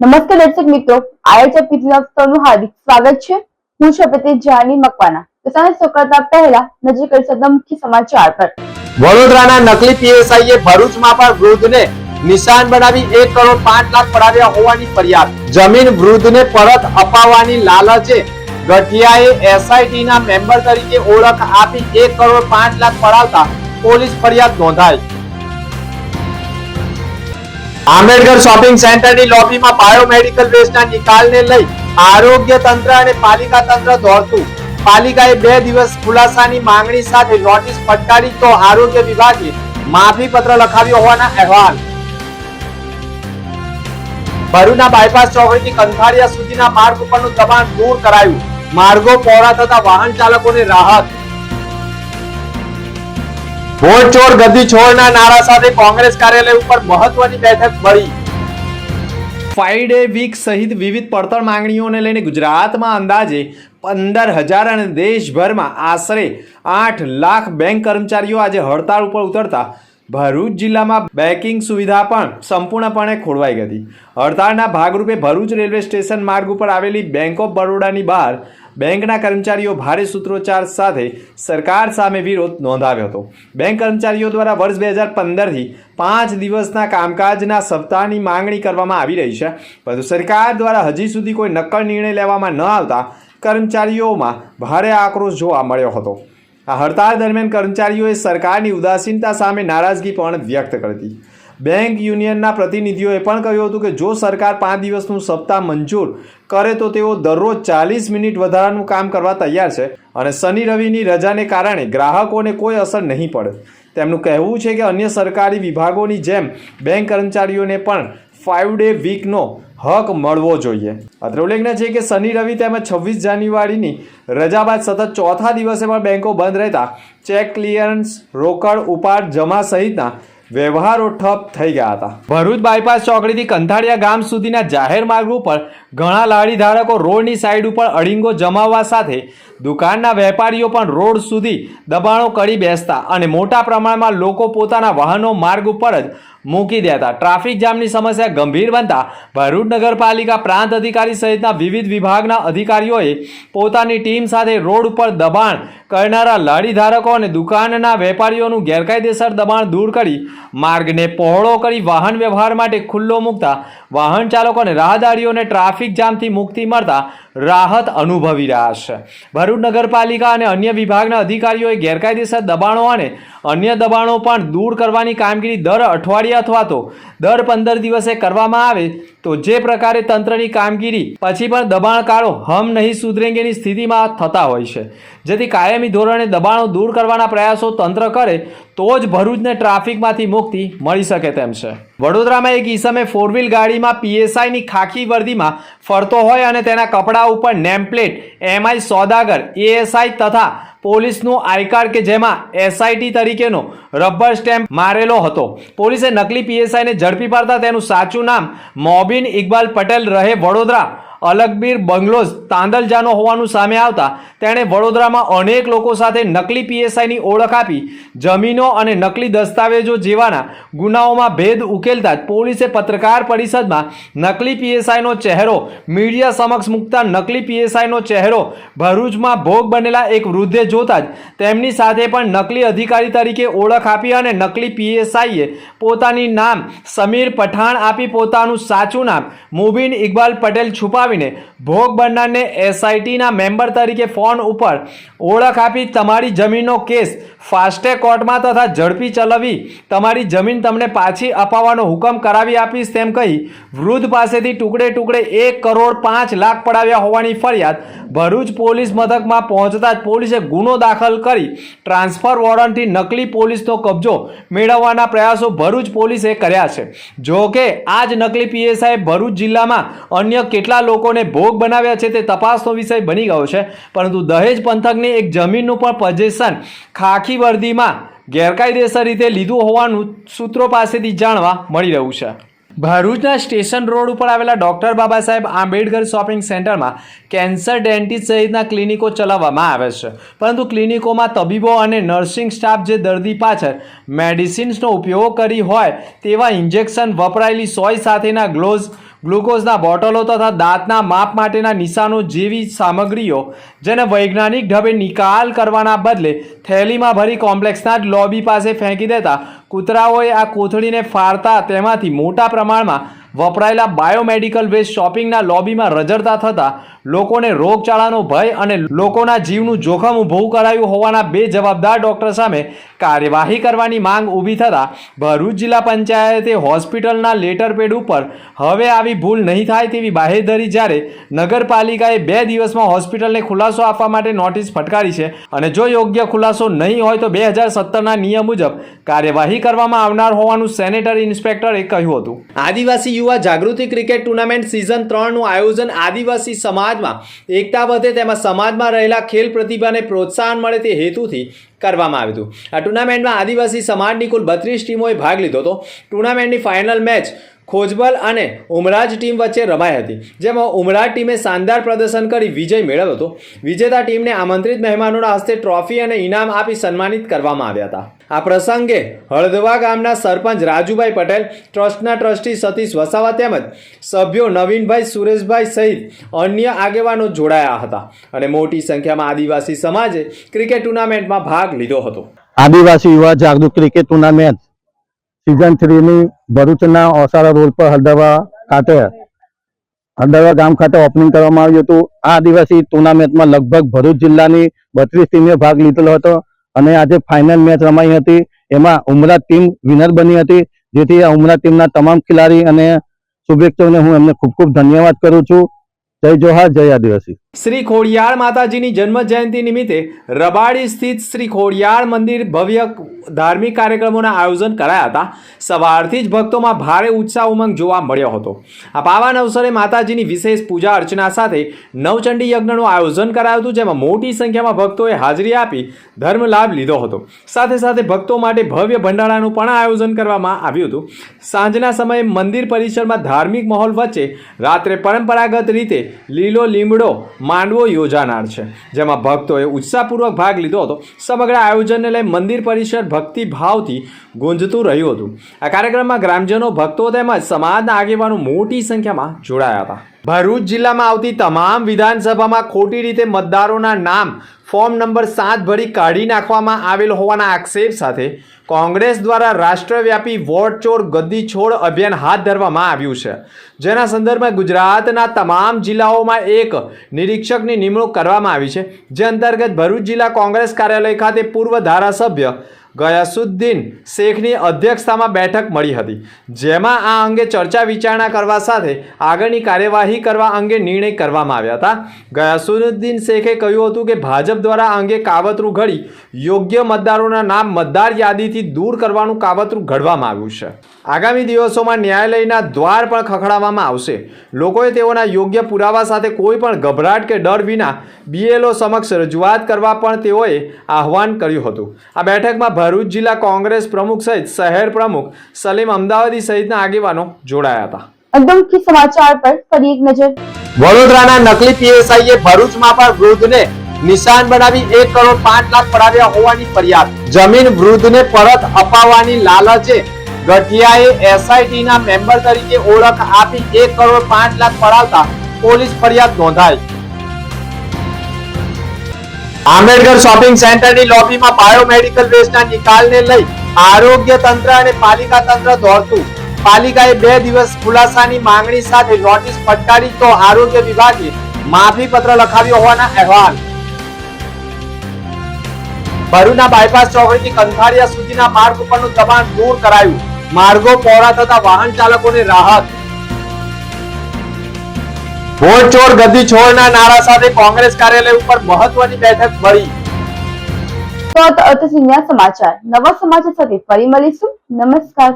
નમસ્તે દર્શક મિત્રો, આયોજક પિતલાસ્તવનું હાર્દિક સ્વાગત છે। હું છું પ્રતિક જાની મકવાના। તો સાંજ કરતા પહેલા નજર કરીશું મુખ્ય સમાચાર પર। વડોદરાના નકલી પીએસઆઈએ ભરૂચમાં પણ વૃદ્ધને નિશાન બનાવી 1 કરોડ 5 લાખ પડાવ્યા હોવાની ફરિયાદ। જમીન વૃદ્ધને પરત અપાવવાની લાલચે ગઠિયાએ એસઆઈટીના મેમ્બર તરીકે ઓળખ આપી 1 કરોડ 5 લાખ પડાવતા પોલીસ ફરિયાદ નોંધાઈ। આંબેડકર શોપિંગ સેન્ટરની લોબીમાં બાયોમેડિકલ વેસ્ટના નિકાલને લઈ આરોગ્ય તંત્ર અને પાલિકા તંત્ર દોડતું। પાલિકાએ 2 દિવસ ખુલાસાની માંગણી સાથે નોટિસ ફટકારી તો આરોગ્ય વિભાગે માફી પત્ર લખાવ્યો હોવાના અહેવાલ। ભરૂચના બાયપાસ ચોકડીથી કંથાળિયા સુધીના માર્ગ ઉપરનું દબાણ દૂર કરાયું। માર્ગો પહોળા થતા વાહન ચાલકોને રાહત। વોટ ચોર ગદ્દી છોડના નારા સાથે કોંગ્રેસ કાર્યાલય ઉપર મહત્વની બેઠક મળી। 5 ડે વીક સહિત વિવિધ પડતર માંગણીઓને લઈને ગુજરાતમાં અંદાજે 15,000 અને દેશભરમાં આશરે 8 લાખ બેંક કર્મચારીઓ આજે હડતાળ ઉપર ઉતરતા ભરૂચ જિલ્લામાં બેંકિંગ સુવિધા પણ સંપૂર્ણપણે ખોરવાઈ ગઈ। હડતાળના ભાગરૂપે ભરૂચ રેલવે સ્ટેશન માર્ગ ઉપર આવેલી બેંક ઓફ બરોડાની બહાર બેંકના કર્મચારીઓ ભારે સૂત્રોચ્ચાર સાથે સરકાર સામે વિરોધ નોંધાવ્યો હતો। બેંક કર્મચારીઓ દ્વારા વર્ષ 2015થી 5 દિવસના કામકાજના સપ્તાહની માંગણી કરવામાં આવી રહી છે, પરંતુ સરકાર દ્વારા હજી સુધી કોઈ નક્કર નિર્ણય લેવામાં ન આવતા કર્મચારીઓમાં ભારે આક્રોશ જોવા મળ્યો હતો। આ હડતાળ દરમિયાન કર્મચારીઓએ સરકારની ઉદાસીનતા સામે નારાજગી પણ વ્યક્ત કરી હતી। બેંક યુનિયનના પ્રતિનિધિઓએ પણ કહ્યું હતું કે જો સરકાર 5 દિવસનું સપ્તાહ મંજૂર કરે તો તેઓ દરરોજ 40 મિનિટ વધારાનું કામ કરવા તૈયાર છે અને શનિ રવિની રજાને કારણે ગ્રાહકોને કોઈ અસર નહીં પડે। તેમનું કહેવું છે કે અન્ય સરકારી વિભાગોની જેમ બેંક કર્મચારીઓને પણ 5 ડે વીકનો હક મળવો જોઈએ। અત્રે ઉલ્લેખનીય છે કે શનિ રવિ તેમજ 26 જાન્યુઆરીની રજા બાદ સતત ચોથા દિવસે પણ બેંકો બંધ રહેતા ચેક ક્લિયરન્સ, રોકડ ઉપાડ જમા સહિતના વ્યવહારો ઠપ થઈ ગયા હતા। ભરૂચ બાયપાસ ચોકડીથી કંથાળિયા ગામ સુધીના જાહેર માર્ગ ઉપર ઘણા લારી ધારકો રોડની સાઈડ ઉપર અડીંગો જમાવવા સાથે દુકાનના વેપારીઓ પણ રોડ સુધી દબાણો કરી બેસતા અને મોટા પ્રમાણમાં લોકો પોતાના વાહનો માર્ગ ઉપર જ મૂકી દેતા ટ્રાફિક જામની સમસ્યા ગંભીર બનતા ભરૂચ નગરપાલિકા પ્રાંત અધિકારી સહિતના વિવિધ વિભાગના અધિકારીઓએ પોતાની ટીમ સાથે રોડ ઉપર દબાણ કરનારા લારી ધારકો અને દુકાનના વેપારીઓનું ગેરકાયદેસર દબાણ દૂર કરી માર્ગને પહોળો કરી વાહન વ્યવહાર માટે ખુલ્લો મૂકતા વાહન ચાલકો અને રાહદારીઓને ટ્રાફિક જામથી મુક્તિ મળતા રાહત અનુભવી રહ્યા છે। ભરૂચ નગરપાલિકા અને અન્ય વિભાગના અધિકારીઓએ ગેરકાયદેસર દબાણો અને અન્ય દબાણો પણ દૂર કરવાની કામગીરી દર અઠવાડિયે અથવા તો દર 15 દિવસે કરવામાં આવે તો જે પ્રકારે તંત્રની કામગીરી પછી પણ દબાણકારો હમ નહીં સુધરેંગેની સ્થિતિમાં થતા હોય છે, જેથી કાયમી ધોરણે દબાણો દૂર કરવાના પ્રયાસો તંત્ર કરે તો જ ભરૂચને ટ્રાફિકમાંથી મુક્તિ મળી શકે તેમ છે। વડોદરામાં એક ઈસમે 4 વ્હીલ ગાડીમાં પીએસઆઈની ખાખી વર્દીમાં ફરતો હોય અને તેના કપડા ઉપર નેમપ્લેટ એમઆઈ સોદાગર એએસઆઈ તથા પોલીસનું આઈ કાર્ડ કે જેમાં એસઆઈટી તરીકેનો રબર સ્ટેમ્પ મારેલો હતો। પોલીસે નકલી પીએસઆઈને ઝડપી પાડતા તેનું સાચું નામ મોબીન ઇકબાલ પટેલ રહે વડોદરા અલગબીર બંગલોઝ તાંદલજાનો હોવાનું સામે આવતા તેણે વડોદરામાં અનેક લોકો સાથે નકલી પીએસઆઈની ઓળખ આપી જમીનો અને નકલી દસ્તાવેજો જેવાના ગુનાઓમાં ભેદ ઉકેલતા જ પોલીસે પત્રકાર પરિષદમાં નકલી પીએસઆઈનો ચહેરો મીડિયા સમક્ષ મૂકતા નકલી પીએસઆઈનો ચહેરો ભરૂચમાં ભોગ બનેલા એક વૃદ્ધે જોતા જ તેમની સાથે પણ નકલી અધિકારી તરીકે ઓળખ આપી અને નકલી પીએસઆઈએ પોતાની નામ સમીર પઠાણ આપી પોતાનું સાચું નામ મુબીન ઇકબાલ પટેલ છુપાવી ભોગ બનનારને એસઆઈટીના મેમ્બર તરીકે ફોન ઉપર ઓળખ આપી તમારી જમીનનો કેસ ફાસ્ટેગ કોર્ટમાં તથા ઝડપી ચલાવી તમારી જમીન તમને પાછી અપાવવાનો હુકમ કરાવી આપીશ તેમ કહી વૃદ્ધ પાસેથી ટુકડે ટુકડે 1 કરોડ 5 લાખ પડાવ્યા હોવાની ફરિયાદ ભરૂચ પોલીસ મથકમાં પહોંચતા જ પોલીસે ગુનો દાખલ કરી ટ્રાન્સફર વોરંટથી નકલી પોલીસનો કબજો મેળવવાના પ્રયાસો ભરૂચ પોલીસે કર્યા છે। જો કે આ જ નકલી પીએસઆઈ ભરૂચ જિલ્લામાં અન્ય કેટલા લોકોને ભોગ બનાવ્યા છે તે તપાસનો વિષય બની ગયો છે, પરંતુ દહેજ પંથકની એક જમીનનું પણ પોઝેશન ખાખી વર્દીમાં ગેરકાયદેસર રીતે લીધું હોવાનું સૂત્રો પાસેથી જાણવા મળી રહ્યું છે। ભરૂચના સ્ટેશન રોડ ઉપર આવેલા ડૉક્ટર બાબા સાહેબ આંબેડકર શોપિંગ સેન્ટરમાં કેન્સર ડેન્ટિસ્ટ સહિતના ક્લિનિકો ચલાવવામાં આવે છે, પરંતુ ક્લિનિકોમાં તબીબો અને નર્સિંગ સ્ટાફ જે દર્દી પાછળ મેડિસિન્સનો ઉપયોગ કરી હોય તેવા ઇન્જેક્શન, વપરાયેલી સોય સાથેના ગ્લોવ્સ, ગ્લુકોઝના બોટલો તથા દાંતના માપ માટેના નિશાનો જેવી સામગ્રીઓ જેને વૈજ્ઞાનિક ઢબે નિકાલ કરવાના બદલે થેલીમાં ભરી કોમ્પ્લેક્સના જ લોબી પાસે ફેંકી દેતા કૂતરાઓએ આ કોથળીને ફાડતા તેમાંથી મોટા પ્રમાણમાં વપરાયેલા બાયોમેડિકલ વેસ્ટ શોપિંગના લોબીમાં રજડતા થતા લોકોને રોગચાળાનો ભય અને લોકોના જીવનું જોખમ ઊભું કરાયું હોવાના બે જવાબદાર ડોક્ટર સામે કાર્યવાહી કરવાની માંગ ઊભી થતાં ભરૂચ જિલ્લા પંચાયતે હોસ્પિટલના લેટરપેડ ઉપર હવે આવી ભૂલ નહીં થાય તેવી બાહેધરી જ્યારે નગરપાલિકાએ 2 દિવસમાં હોસ્પિટલને ખુલાસો આપવા માટે નોટિસ ફટકારી છે અને જો યોગ્ય ખુલાસો નહીં હોય તો 2017ના નિયમ મુજબ કાર્યવાહી કરવામાં આવનાર હોવાનું સેનેટરી ઇન્સ્પેક્ટરે કહ્યું હતું. આદિવાસી યુવા જાગૃતિ ક્રિકેટ ટુર્નામેન્ટ સિઝન 3નું આયોજન આદિવાસી સમાજમાં એકતા વધે તેમાં સમાજમાં રહેલા ખેલ પ્રતિભાને પ્રોત્સાહન મળે તે હેતુથી કરવામાં આવ્યું હતું. આ ટુર્નામેન્ટમાં આદિવાસી સમાજની કુલ 32 ટીમોએ ભાગ લીધો હતો. ટુર્નામેન્ટની ફાઇનલ મેચ ખોજબલ અને ઉમરાજ ટીમ વચ્ચે રમાઈ હતી, જેમાં ઉમરાજ ટીમે શાનદાર પ્રદર્શન કરી વિજય મેળવ્યો હતો. વિજેતા ટીમને આમંત્રિત મહેમાનોના હસ્તે ટ્રોફી અને ઇનામ આપી સન્માનિત કરવામાં આવ્યા હતા. આ પ્રસંગે હળદવા ગામના સરપંચ રાજુભાઈ પટેલ, ટ્રસ્ટના ટ્રસ્ટી સતીશ વસાવા તેમજ સભ્યો નવીનભાઈ, સુરેશભાઈ સહિત અન્ય આગેવાનો જોડાયા હતા અને મોટી સંખ્યામાં આદિવાસી સમાજે ક્રિકેટ ટુર્નામેન્ટમાં ભાગ લીધો હતો. આદિવાસી યુવા જાગૃત ક્રિકેટ ટુર્નામેન્ટ સિઝન 3ની ભરૂચના ઓસારા રોડ પર હળદવા ગામ ખાતે ઓપનિંગ કરવામાં આવ્યું હતું. આ આદિવાસી ટુર્નામેન્ટમાં લગભગ ભરૂચ જિલ્લાની 32 ટીમે ભાગ લીધેલો હતો અને આજે ફાઇનલ મેચ રમાઈ હતી. એમાં ઉમરાજ ટીમ વિનર બની હતી, જેથી આ ઉમરાજ ટીમના તમામ ખેલાડી અને શુભેચ્છકોને હું એમને ખૂબ ખૂબ ધન્યવાદ કરું છું. જય જોહાર, જય આદિવાસી. શ્રી ખોડિયાર માતાજીની જન્મ જયંતિ નિમિત્તે રબાડી સ્થિત શ્રી ખોડિયાર મંદિર ભવ્ય ધાર્મિક કાર્યક્રમોના આયોજન કરાયા હતા. સવારથી જ ભક્તોમાં ભારે ઉત્સાહ ઉમંગ જોવા મળ્યો હતો. આ પાવન અવસરે માતાજીની વિશેષ પૂજા અર્ચના સાથે નવચંડી યજ્ઞનું આયોજન કરાયું હતું, જેમાં મોટી સંખ્યામાં ભક્તોએ હાજરી આપી ધર્મ લાભ લીધો હતો. સાથે સાથે ભક્તો માટે ભવ્ય ભંડારાનું પણ આયોજન કરવામાં આવ્યું હતું. સાંજના સમયે મંદિર પરિસરમાં ધાર્મિક માહોલ વચ્ચે રાત્રે પરંપરાગત રીતે લીલો લીમડો માંડવો યોજાનાર છે, જેમાં ભક્તોએ ઉત્સાહપૂર્વક ભાગ લીધો હતો. સમગ્ર આયોજનને લઈ મંદિર પરિસર ભક્તિભાવથી ગુંજતું રહ્યું હતું. આ કાર્યક્રમમાં ગ્રામજનો, ભક્તો તેમજ સમાજના આગેવાનો મોટી સંખ્યામાં જોડાયા હતા. ભરૂચ જિલ્લામાં આવતી તમામ વિધાનસભામાં ખોટી રીતે મતદારોના નામ ફોર્મ નંબર 7 ભરી કાઢી નાખવામાં આવેલ હોવાના આક્ષેપ સાથે કોંગ્રેસ દ્વારા રાષ્ટ્રવ્યાપી વોટ ચોર ગદ્દી છોડ અભિયાન હાથ ધરવામાં આવ્યું છે, જેના સંદર્ભમાં ગુજરાતના તમામ જિલ્લાઓમાં એક નિરીક્ષકની નિમણૂક કરવામાં આવી છે. જે અંતર્ગત ભરૂચ જિલ્લા કોંગ્રેસ કાર્યાલય ખાતે પૂર્વ ધારાસભ્ય ગયાસુદ્દીન શેખની અધ્યક્ષતામાં બેઠક મળી હતી, જેમાં આ અંગે ચર્ચા વિચારણા કરવા સાથે આગળની કાર્યવાહી કરવા અંગે નિર્ણય કરવામાં આવ્યા હતા. ગયાસુદ્દીન શેખે કહ્યું હતું કે ભાજપ દ્વારા આ અંગે કાવતરું ઘડી યોગ્ય મતદારોના નામ મતદાર યાદીથી દૂર કરવાનું કાવતરું ઘડવામાં આવ્યું છે. આગામી દિવસોમાં ન્યાયાલયના દ્વાર પણ ખખડાવવામાં આવશે. લોકોએ તેઓના યોગ્ય પુરાવા સાથે કોઈ પણ ગભરાટ કે ડર વિના BLO સમક્ષ રજૂઆત કરવા પણ તેઓએ આહવાન કર્યું હતું. આ બેઠકમાં ભરૂચ જિલ્લા કોંગ્રેસ પ્રમુખ સહિત શહેર પ્રમુખ સલીમ અમદાવાદી સહિતના આગેવાનો જોડાયા હતા. અગમકી સમાચાર પર ફરી એક નજર. વડોદરાના નકલી PSIએ ભરૂચમાં પણ વૃદ્ધને નિશાન બનાવી 1 કરોડ 5 લાખ પડાવ્યા હોવાની ફરિયાદ. જમીન વૃદ્ધને પરત અપાવવાની લાલચે ગઠિયાએ SIT ના મેમ્બર તરીકે ઓળખ આપી 1 કરોડ 5 લાખ પડાવતા પોલીસ ફરિયાદ નોંધાઈ. આંબેડકર શોપિંગ સેન્ટરની લોબીમાં બાયોમેડિકલ વેસ્ટના નિકાલને લઈ આરોગ્ય તંત્ર અને પાલિકા તંત્ર દોડતું. પાલિકાએ 2 દિવસ ખુલાસાની માંગણી સાથે નોટિસ ફટકારી તો આરોગ્ય વિભાગે માફી પત્ર લખાવ્યો હોવાના અહેવાલ. ભરૂચના બાયપાસ ચોકડીથી કંથારિયા સુધીના માર્ગ ઉપરનું દબાણ દૂર કરાયું. માર્ગો પહોળા થતા વાહન ચાલકોને રાહત. વોટ ચોર ગદ્દી છોડના નારા સાથે કોંગ્રેસ કાર્યાલય ઉપર મહત્વની બેઠક મળી. તો અર્થસિંહના સમાચાર. નવા સમાચાર સાથે ફરી મળીશું. નમસ્કાર.